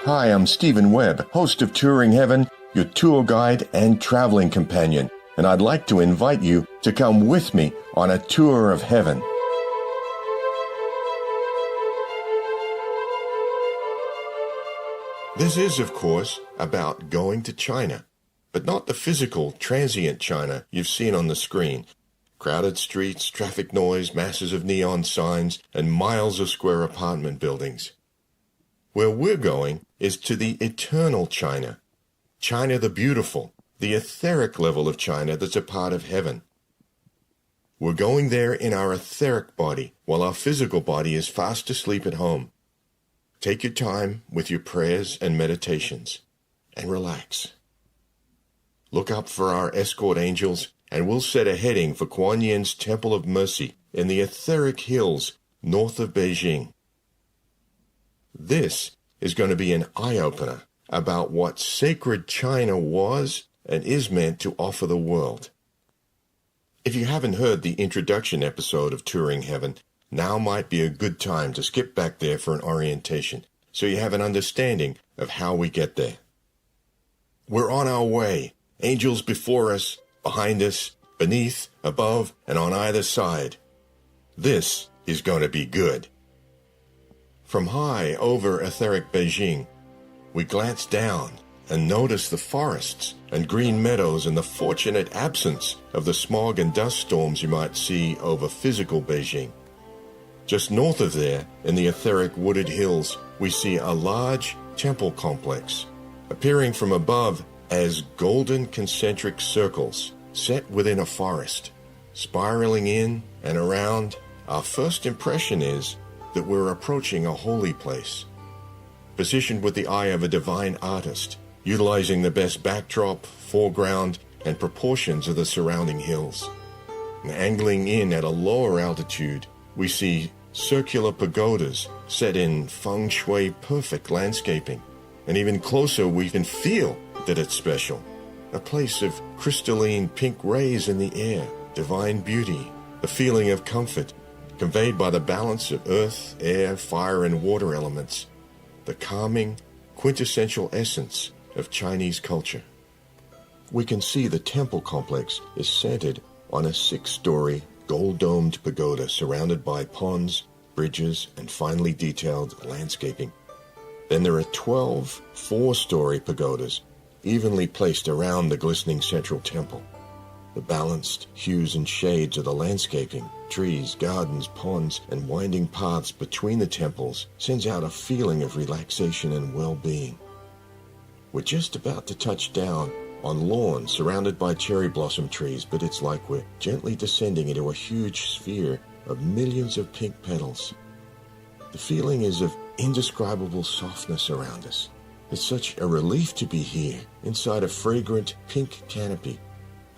Hi, I'm Stephen Webb, host of Touring Heaven, your tour guide and traveling companion, and I'd like to invite you to come with me on a tour of heaven. This is, of course, about going to China, but not the physical, transient China you've seen on the screen. Crowded streets, traffic noise, masses of neon signs, and miles of square apartment buildings. Where we're going is to the eternal China. China the beautiful, the etheric level of China that's a part of heaven. We're going there in our etheric body, while our physical body is fast asleep at home. Take your time with your prayers and meditations, and relax. Look up for our escort angels, and we'll set a heading for Kuan Yin's Temple of Mercy in the Etheric Hills north of Beijing. This is going to be an eye-opener about what sacred China was and is meant to offer the world. If you haven't heard the introduction episode of Touring Heaven, now might be a good time to skip back there for an orientation, so you have an understanding of how we get there. We're on our way, angels before us, behind us, beneath, above, and on either side. This is going to be good. From high over etheric Beijing, we glance down and notice the forests and green meadows and the fortunate absence of the smog and dust storms you might see over physical Beijing. Just north of there, in the etheric wooded hills, we see a large temple complex, appearing from above as golden concentric circles set within a forest. Spiraling in and around, our first impression is that we're approaching a holy place, positioned with the eye of a divine artist, utilizing the best backdrop, foreground, and proportions of the surrounding hills. And angling in at a lower altitude, we see circular pagodas set in feng shui perfect landscaping, and even closer we can feel that it's special. A place of crystalline pink rays in the air, divine beauty, the feeling of comfort, conveyed by the balance of earth, air, fire, and water elements, the calming, quintessential essence of Chinese culture. We can see the temple complex is centered on a 6-story, gold-domed pagoda surrounded by ponds, bridges, and finely detailed landscaping. Then there are 12 4-story pagodas evenly placed around the glistening central temple. The balanced hues and shades of the landscaping, trees, gardens, ponds, and winding paths between the temples sends out a feeling of relaxation and well-being. We're just about to touch down on lawn surrounded by cherry blossom trees, but it's like we're gently descending into a huge sphere of millions of pink petals. The feeling is of indescribable softness around us. It's such a relief to be here, inside a fragrant pink canopy,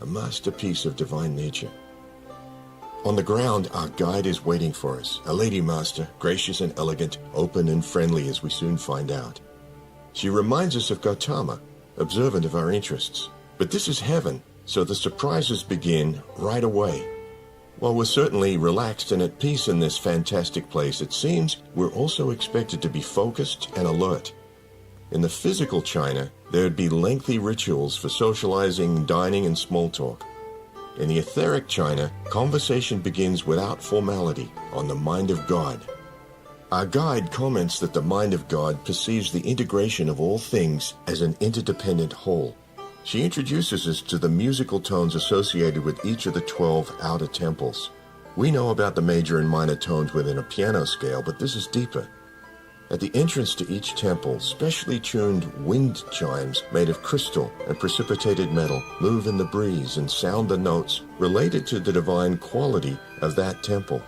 a masterpiece of divine nature. On the ground, our guide is waiting for us, a lady master, gracious and elegant, open and friendly as we soon find out. She reminds us of Gautama, observant of our interests. But this is heaven, so the surprises begin right away. While we're certainly relaxed and at peace in this fantastic place, it seems we're also expected to be focused and alert. In the physical China, there'd be lengthy rituals for socializing, dining, and small talk. In the etheric China, conversation begins without formality on the mind of God. Our guide comments that the mind of God perceives the integration of all things as an interdependent whole. She introduces us to the musical tones associated with each of the 12 outer temples. We know about the major and minor tones within a piano scale, but this is deeper. At the entrance to each temple, specially tuned wind chimes made of crystal and precipitated metal move in the breeze and sound the notes related to the divine quality of that temple.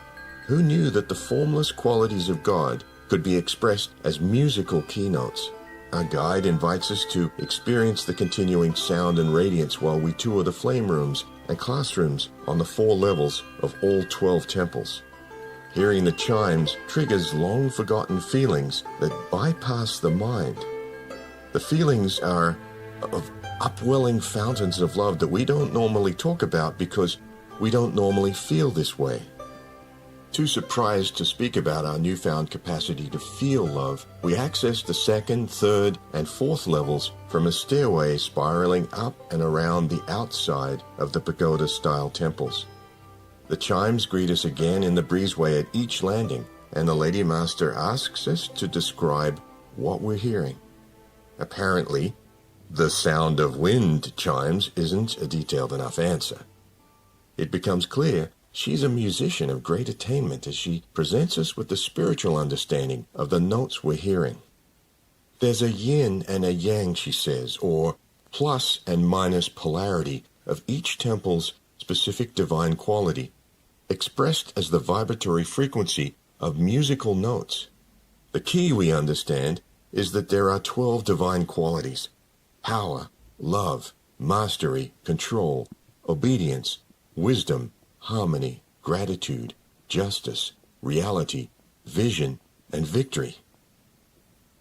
Who knew that the formless qualities of God could be expressed as musical keynotes? Our guide invites us to experience the continuing sound and radiance while we tour the flame rooms and classrooms on the 4 levels of all 12 temples. Hearing the chimes triggers long-forgotten feelings that bypass the mind. The feelings are of upwelling fountains of love that we don't normally talk about because we don't normally feel this way. Too surprised to speak about our newfound capacity to feel love, we access the second, third, and fourth levels from a stairway spiraling up and around the outside of the pagoda-style temples. The chimes greet us again in the breezeway at each landing, and the Lady Master asks us to describe what we're hearing. Apparently, the sound of wind chimes isn't a detailed enough answer. It becomes clear she's a musician of great attainment as she presents us with the spiritual understanding of the notes we're hearing. There's a yin and a yang, she says, or plus and minus polarity of each temple's specific divine quality, expressed as the vibratory frequency of musical notes. The key, we understand, is that there are 12 divine qualities: power, love, mastery, control, obedience, wisdom, harmony, gratitude, justice, reality, vision, and victory.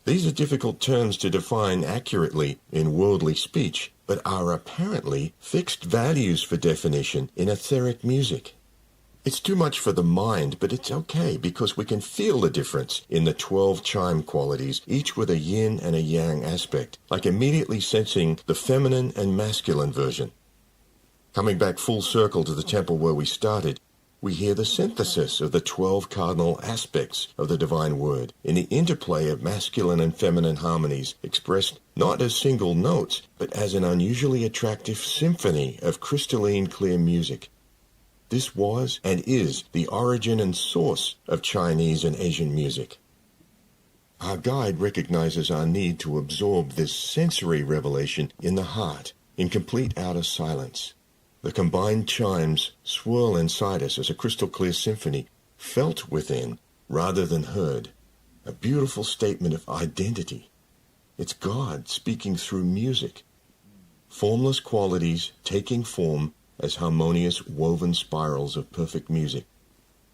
These are difficult terms to define accurately in worldly speech, but are apparently fixed values for definition in etheric music. It's too much for the mind, but it's okay because we can feel the difference in the 12 chime qualities, each with a yin and a yang aspect, like immediately sensing the feminine and masculine version. Coming back full circle to the temple where we started, we hear the synthesis of the 12 cardinal aspects of the divine word in the interplay of masculine and feminine harmonies expressed not as single notes, but as an unusually attractive symphony of crystalline clear music. This was and is the origin and source of Chinese and Asian music. Our guide recognizes our need to absorb this sensory revelation in the heart, in complete outer silence. The combined chimes swirl inside us as a crystal-clear symphony, felt within rather than heard. A beautiful statement of identity. It's God speaking through music. Formless qualities taking form as harmonious woven spirals of perfect music.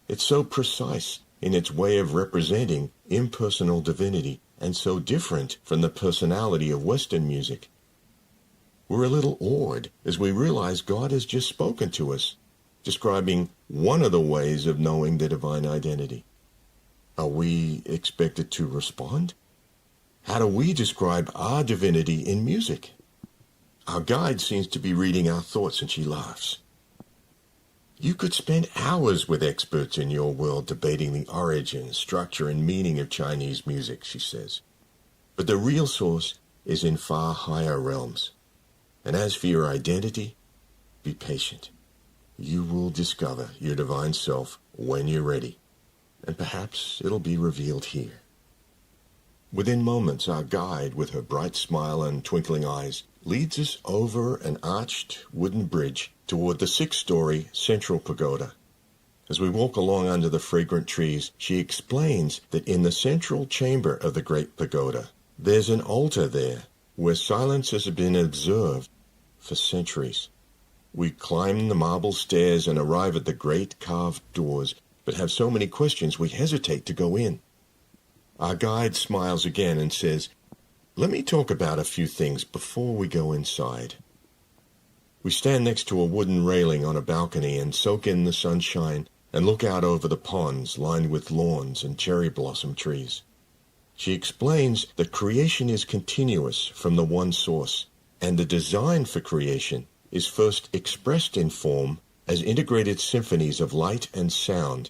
It's so precise in its way of representing impersonal divinity and so different from the personality of Western music. We're a little awed as we realize God has just spoken to us, describing one of the ways of knowing the divine identity. Are we expected to respond? How do we describe our divinity in music? Our guide seems to be reading our thoughts, and she laughs. You could spend hours with experts in your world debating the origin, structure, and meaning of Chinese music, she says. But the real source is in far higher realms. And as for your identity, be patient. You will discover your divine self when you're ready, and perhaps it'll be revealed here. Within moments, our guide, with her bright smile and twinkling eyes, leads us over an arched wooden bridge toward the 6-story central pagoda. As we walk along under the fragrant trees, she explains that in the central chamber of the great pagoda, there's an altar there where silence has been observed for centuries. We climb the marble stairs and arrive at the great carved doors, but have so many questions we hesitate to go in. Our guide smiles again and says, "Let me talk about a few things before we go inside." We stand next to a wooden railing on a balcony and soak in the sunshine and look out over the ponds lined with lawns and cherry blossom trees. She explains that creation is continuous from the one source, and the design for creation is first expressed in form as integrated symphonies of light and sound,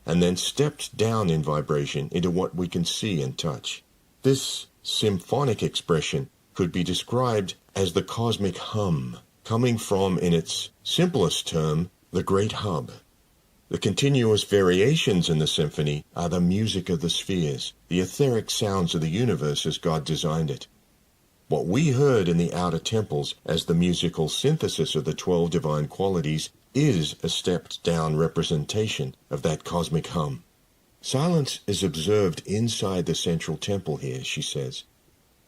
and then stepped down in vibration into what we can see and touch. This symphonic expression could be described as the cosmic hum, coming from, in its simplest term, the great hub. The continuous variations in the symphony are the music of the spheres, the etheric sounds of the universe as God designed it. What we heard in the outer temples as the musical synthesis of the 12 divine qualities is a stepped-down representation of that cosmic hum. Silence is observed inside the central temple here, she says,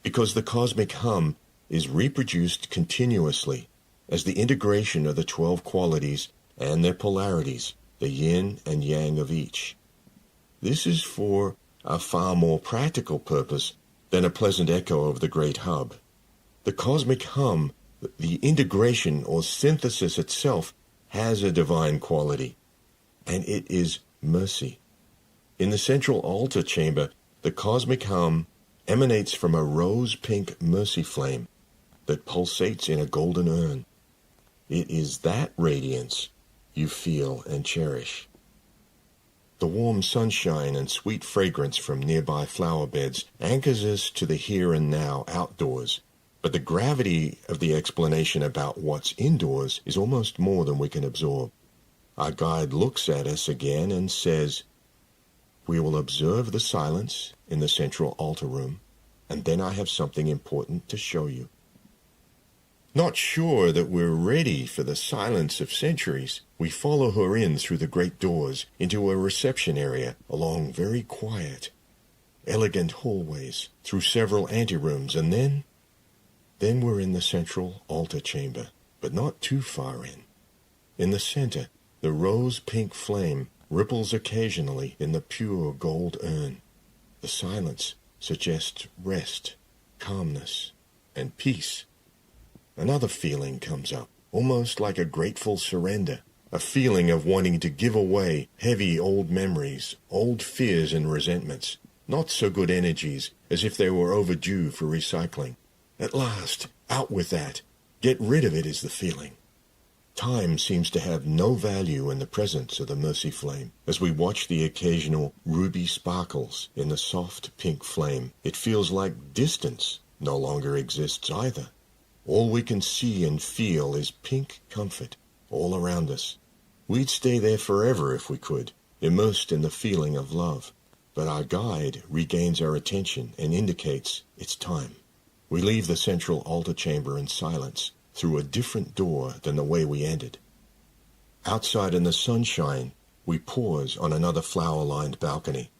because the cosmic hum is reproduced continuously as the integration of the 12 qualities and their polarities, the yin and yang of each. This is for a far more practical purpose than a pleasant echo of the great hub. The cosmic hum, the integration or synthesis itself, has a divine quality, and it is mercy. In the central altar chamber, the cosmic hum emanates from a rose-pink mercy flame that pulsates in a golden urn. It is that radiance you feel and cherish. The warm sunshine and sweet fragrance from nearby flower beds anchors us to the here and now outdoors, but the gravity of the explanation about what's indoors is almost more than we can absorb. Our guide looks at us again and says, "We will observe the silence in the central altar room, and then I have something important to show you." Not sure that we're ready for the silence of centuries, we follow her in through the great doors into a reception area along very quiet, elegant hallways, through several anterooms, and then we're in the central altar chamber, but not too far in. In the center, the rose-pink flame ripples occasionally in the pure gold urn. The silence suggests rest, calmness, and peace. Another feeling comes up, almost like a grateful surrender, a feeling of wanting to give away heavy old memories, old fears and resentments, not so good energies, as if they were overdue for recycling. At last, out with that. Get rid of it is the feeling. Time seems to have no value in the presence of the mercy flame. As we watch the occasional ruby sparkles in the soft pink flame, it feels like distance no longer exists either. All we can see and feel is pink comfort all around us. We'd stay there forever if we could, immersed in the feeling of love. But our guide regains our attention and indicates it's time. We leave the central altar chamber in silence, through a different door than the way we entered. Outside in the sunshine, we pause on another flower-lined balcony.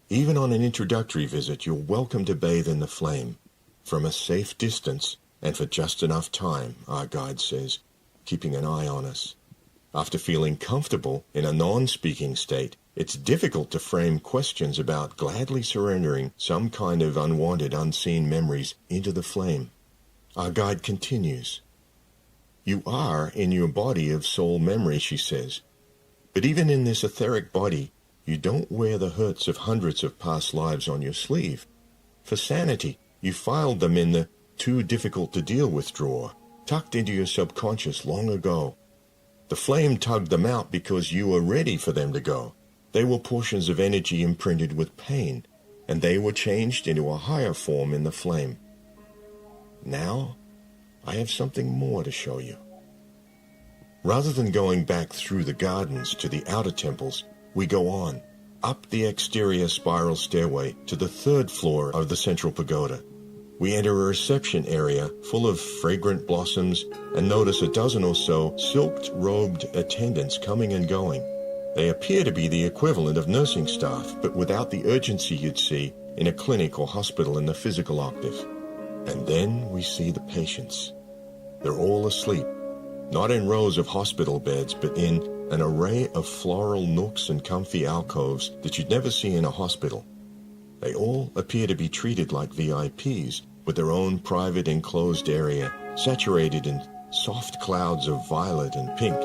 Even on an introductory visit, you're welcome to bathe in the flame. From a safe distance, and for just enough time, our guide says, keeping an eye on us. After feeling comfortable in a non-speaking state, it's difficult to frame questions about gladly surrendering some kind of unwanted, unseen memories into the flame. Our guide continues. You are in your body of soul memory, she says. But even in this etheric body, you don't wear the hurts of hundreds of past lives on your sleeve. For sanity, you filed them in the too difficult to deal with drawer, tucked into your subconscious long ago. The flame tugged them out because you were ready for them to go. They were portions of energy imprinted with pain, and they were changed into a higher form in the flame. Now, I have something more to show you. Rather than going back through the gardens to the outer temples, we go on, up the exterior spiral stairway to the third floor of the central pagoda. We enter a reception area full of fragrant blossoms and notice a dozen or so silk-robed attendants coming and going. They appear to be the equivalent of nursing staff, but without the urgency you'd see in a clinic or hospital in the physical octave. And then we see the patients. They're all asleep, not in rows of hospital beds, but in an array of floral nooks and comfy alcoves that you'd never see in a hospital. They all appear to be treated like VIPs, with their own private enclosed area, saturated in soft clouds of violet and pink.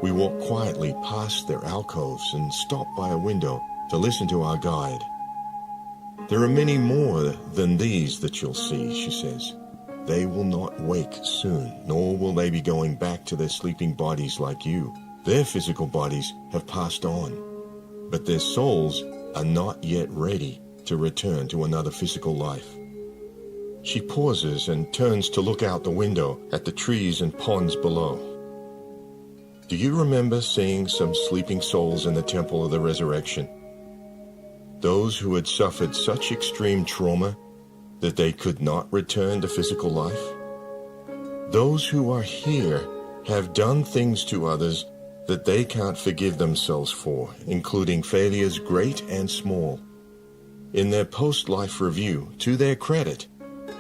We walk quietly past their alcoves and stop by a window to listen to our guide. There are many more than these that you'll see, she says. They will not wake soon, nor will they be going back to their sleeping bodies like you. Their physical bodies have passed on, but their souls are not yet ready to return to another physical life. She pauses and turns to look out the window at the trees and ponds below. Do you remember seeing some sleeping souls in the Temple of the Resurrection? Those who had suffered such extreme trauma that they could not return to physical life? Those who are here have done things to others that they can't forgive themselves for, including failures great and small. In their post-life review, to their credit,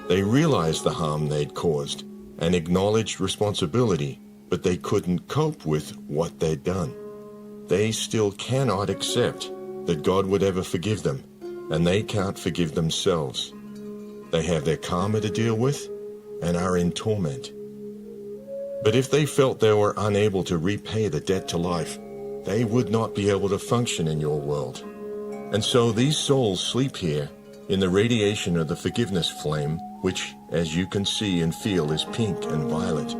they realized the harm they'd caused and acknowledged responsibility, but they couldn't cope with what they'd done. They still cannot accept that God would ever forgive them, and they can't forgive themselves. They have their karma to deal with and are in torment. But if they felt they were unable to repay the debt to life, they would not be able to function in your world. And so these souls sleep here in the radiation of the forgiveness flame, which, as you can see and feel, is pink and violet,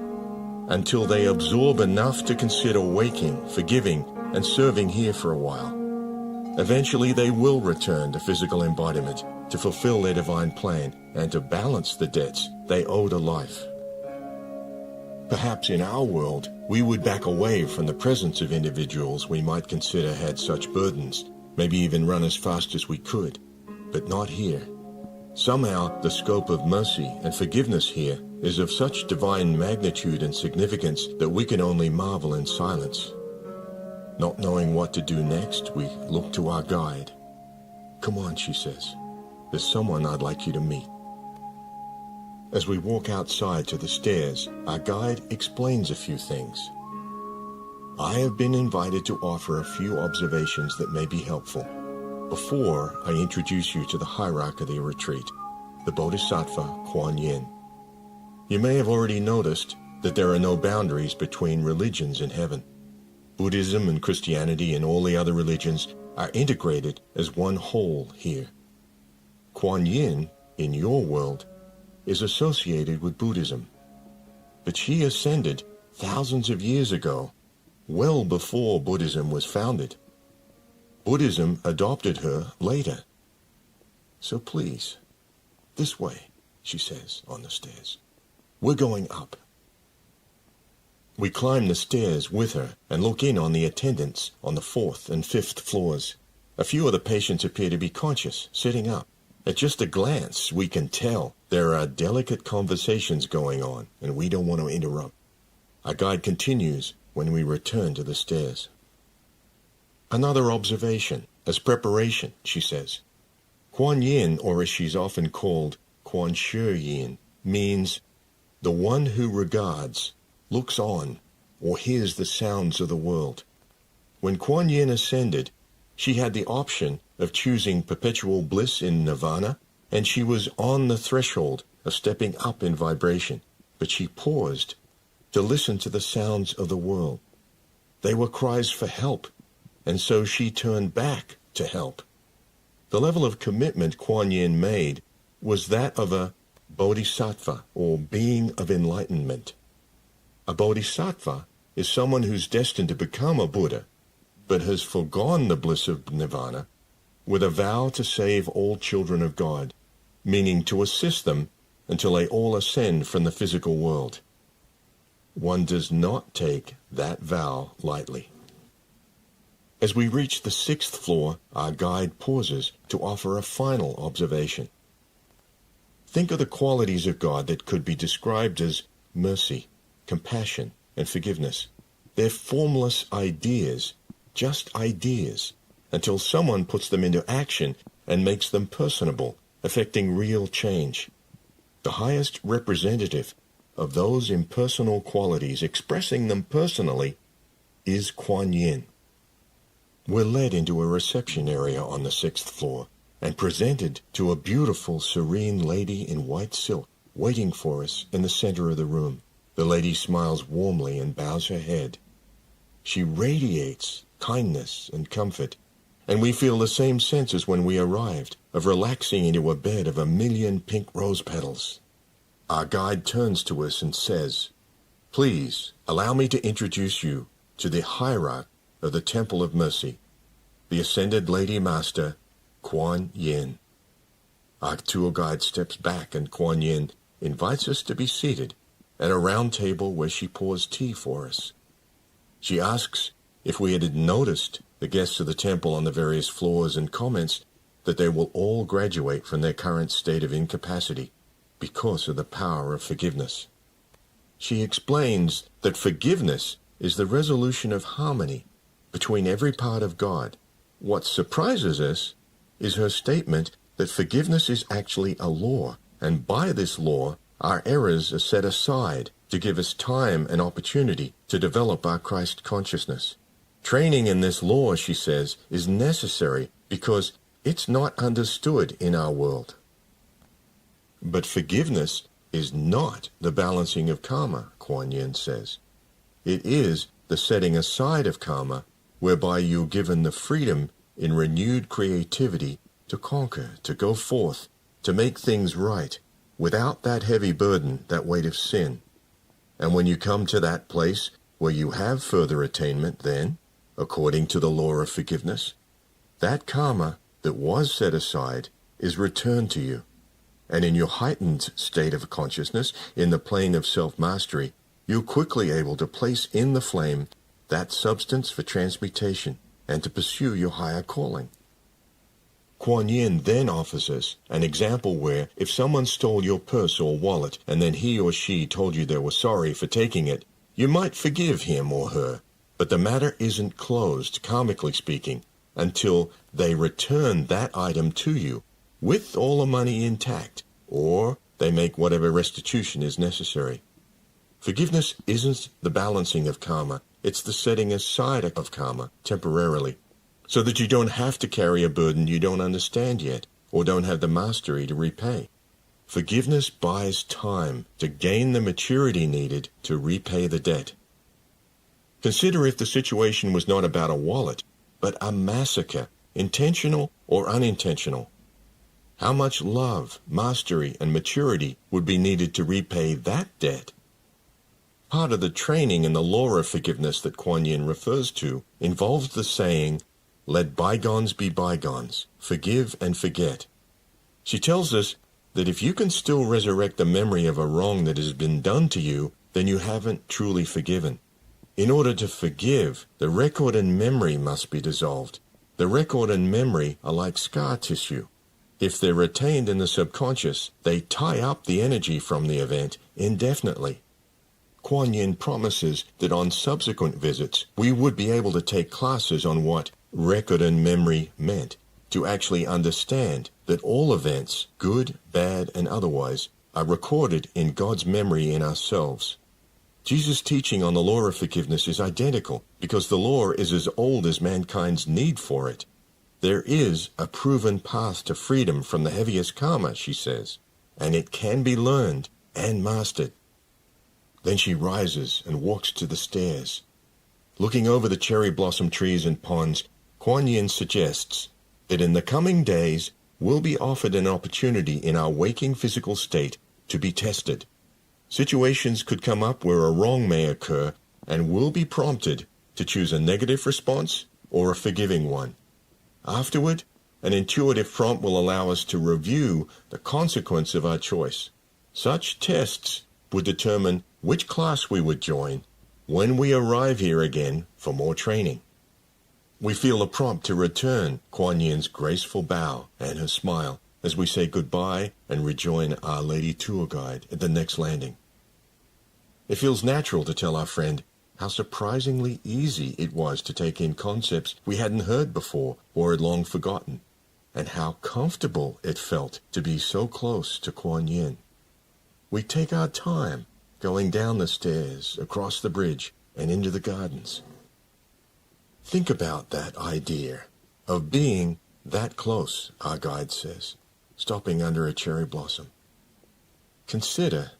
until they absorb enough to consider waking, forgiving, and serving here for a while. Eventually they will return to physical embodiment to fulfill their divine plan and to balance the debts they owe to life. Perhaps in our world, we would back away from the presence of individuals we might consider had such burdens, maybe even run as fast as we could, but not here. Somehow, the scope of mercy and forgiveness here is of such divine magnitude and significance that we can only marvel in silence. Not knowing what to do next, we look to our guide. "Come on," she says. "There's someone I'd like you to meet." As we walk outside to the stairs, our guide explains a few things. "I have been invited to offer a few observations that may be helpful before I introduce you to the hierarch of the retreat, the bodhisattva Kuan Yin. You may have already noticed that there are no boundaries between religions in heaven. Buddhism and Christianity and all the other religions are integrated as one whole here. Kuan Yin, in your world, is associated with Buddhism, but she ascended thousands of years ago, well before Buddhism was founded. Buddhism adopted her later. So please, this way," she says on the stairs. "We're going up." We climb the stairs with her and look in on the attendants on the 4th and 5th floors. A few of the patients appear to be conscious, sitting up. At just a glance, we can tell there are delicate conversations going on, and we don't want to interrupt. Our guide continues when we return to the stairs. "Another observation, as preparation," she says. Kuan Yin, or as she's often called, Kuan Yin, means the one who regards, looks on, or hears the sounds of the world. When Kuan Yin ascended, she had the option of choosing perpetual bliss in nirvana, and she was on the threshold of stepping up in vibration, but she paused to listen to the sounds of the world. They were cries for help, and so she turned back to help. The level of commitment Kuan Yin made was that of a bodhisattva, or being of enlightenment. A bodhisattva is someone who's destined to become a Buddha, but has foregone the bliss of nirvana with a vow to save all children of God, meaning to assist them until they all ascend from the physical world. One does not take that vow lightly. As we reach the 6th floor, our guide pauses to offer a final observation. Think of the qualities of God that could be described as mercy, compassion, and forgiveness. They're formless ideas, just ideas, until someone puts them into action and makes them personable, affecting real change. The highest representative of those impersonal qualities, expressing them personally, is Kuan Yin. We're led into a reception area on the 6th floor and presented to a beautiful, serene lady in white silk waiting for us in the center of the room. The lady smiles warmly and bows her head. She radiates kindness and comfort, and we feel the same sense as when we arrived, of relaxing into a bed of 1,000,000 pink rose petals. Our guide turns to us and says, "Please allow me to introduce you to the hierarch of the Temple of Mercy, the Ascended Lady Master, Kuan Yin." Our tour guide steps back and Kuan Yin invites us to be seated at a round table where she pours tea for us. She asks if we had noticed the guests of the temple on the various floors and comments that they will all graduate from their current state of incapacity because of the power of forgiveness. She explains that forgiveness is the resolution of harmony between every part of God. What surprises us is her statement that forgiveness is actually a law, and by this law, our errors are set aside to give us time and opportunity to develop our Christ consciousness. Training in this law, she says, is necessary because it's not understood in our world. But forgiveness is not the balancing of karma, Kuan Yin says. It is the setting aside of karma whereby you're given the freedom in renewed creativity to conquer, to go forth, to make things right, without that heavy burden, that weight of sin. And when you come to that place where you have further attainment, then, according to the law of forgiveness, that karma that was set aside is returned to you. And in your heightened state of consciousness, in the plane of self-mastery, you're quickly able to place in the flame that substance for transmutation and to pursue your higher calling. Kuan Yin then offers us an example where if someone stole your purse or wallet and then he or she told you they were sorry for taking it, you might forgive him or her, but the matter isn't closed, karmically speaking, until they return that item to you with all the money intact, or they make whatever restitution is necessary. Forgiveness isn't the balancing of karma, it's the setting aside of karma temporarily, so that you don't have to carry a burden you don't understand yet, or don't have the mastery to repay. Forgiveness buys time to gain the maturity needed to repay the debt. Consider if the situation was not about a wallet, but a massacre, intentional or unintentional. How much love, mastery, and maturity would be needed to repay that debt? Part of the training in the law of forgiveness that Kuan Yin refers to involves the saying, "Let bygones be bygones, forgive and forget." She tells us that if you can still resurrect the memory of a wrong that has been done to you, then you haven't truly forgiven. In order to forgive, the record and memory must be dissolved. The record and memory are like scar tissue. If they're retained in the subconscious, they tie up the energy from the event indefinitely. Kuan Yin promises that on subsequent visits, we would be able to take classes on what record and memory meant, to actually understand that all events, good, bad, and otherwise, are recorded in God's memory in ourselves. Jesus' teaching on the law of forgiveness is identical because the law is as old as mankind's need for it. There is a proven path to freedom from the heaviest karma, she says, and it can be learned and mastered. Then she rises and walks to the stairs. Looking over the cherry blossom trees and ponds, Kuan Yin suggests that in the coming days we'll be offered an opportunity in our waking physical state to be tested. Situations could come up where a wrong may occur, and we'll be prompted to choose a negative response or a forgiving one. Afterward, an intuitive prompt will allow us to review the consequence of our choice. Such tests would determine which class we would join when we arrive here again for more training. We feel a prompt to return Kuan Yin's graceful bow and her smile as we say goodbye and rejoin Our Lady tour guide at the next landing. It feels natural to tell our friend how surprisingly easy it was to take in concepts we hadn't heard before or had long forgotten, and how comfortable it felt to be so close to Kuan Yin. We take our time going down the stairs, across the bridge, and into the gardens. Think about that idea of being that close, our guide says, stopping under a cherry blossom. Consider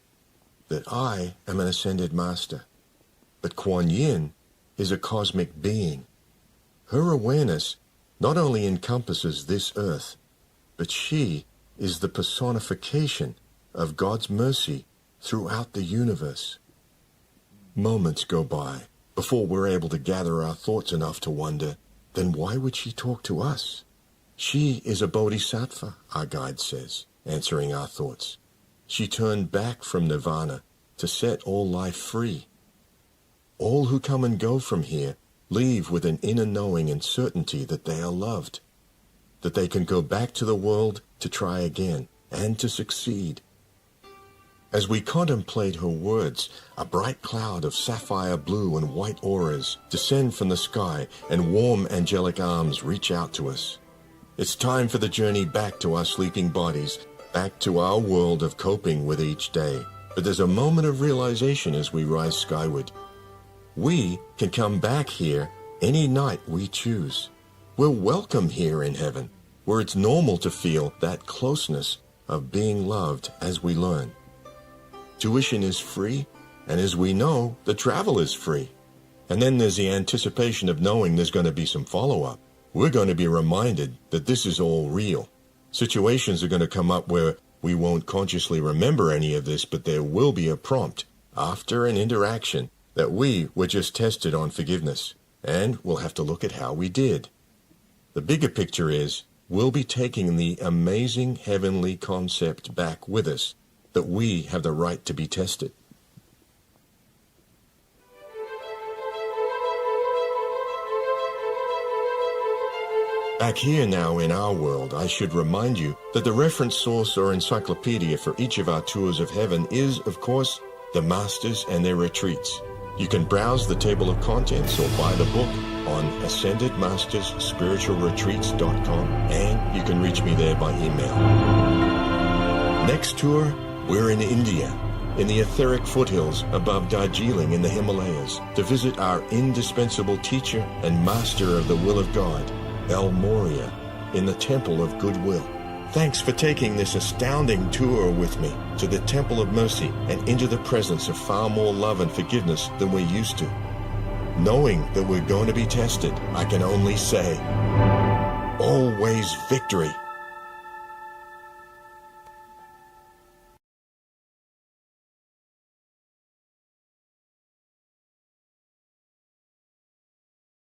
that I am an ascended master, but Kuan Yin is a cosmic being. Her awareness not only encompasses this earth, but she is the personification of God's mercy throughout the universe. Moments go by before we're able to gather our thoughts enough to wonder, then why would she talk to us? She is a bodhisattva, our guide says, answering our thoughts. She turned back from nirvana to set all life free. All who come and go from here leave with an inner knowing and certainty that they are loved, that they can go back to the world to try again and to succeed. As we contemplate her words, a bright cloud of sapphire blue and white auras descend from the sky and warm angelic arms reach out to us. It's time for the journey back to our sleeping bodies, back to our world of coping with each day. But there's a moment of realization as we rise skyward. We can come back here any night we choose. We're welcome here in heaven, where it's normal to feel that closeness of being loved as we learn. Tuition is free, and as we know, the travel is free. And then there's the anticipation of knowing there's going to be some follow-up. We're going to be reminded that this is all real. Situations are going to come up where we won't consciously remember any of this, but there will be a prompt after an interaction that we were just tested on forgiveness, and we'll have to look at how we did. The bigger picture is we'll be taking the amazing heavenly concept back with us that we have the right to be tested. Back here now in our world, I should remind you that the reference source or encyclopedia for each of our tours of heaven is, of course, the Masters and their retreats. You can browse the table of contents or buy the book on AscendedMastersSpiritualRetreats.com, and you can reach me there by email. Next tour, we're in India, in the Etheric foothills above Darjeeling in the Himalayas, to visit our indispensable teacher and master of the will of God, El Moria, in the Temple of Goodwill. Thanks for taking this astounding tour with me to the Temple of Mercy and into the presence of far more love and forgiveness than we're used to. Knowing that we're going to be tested, I can only say, always victory.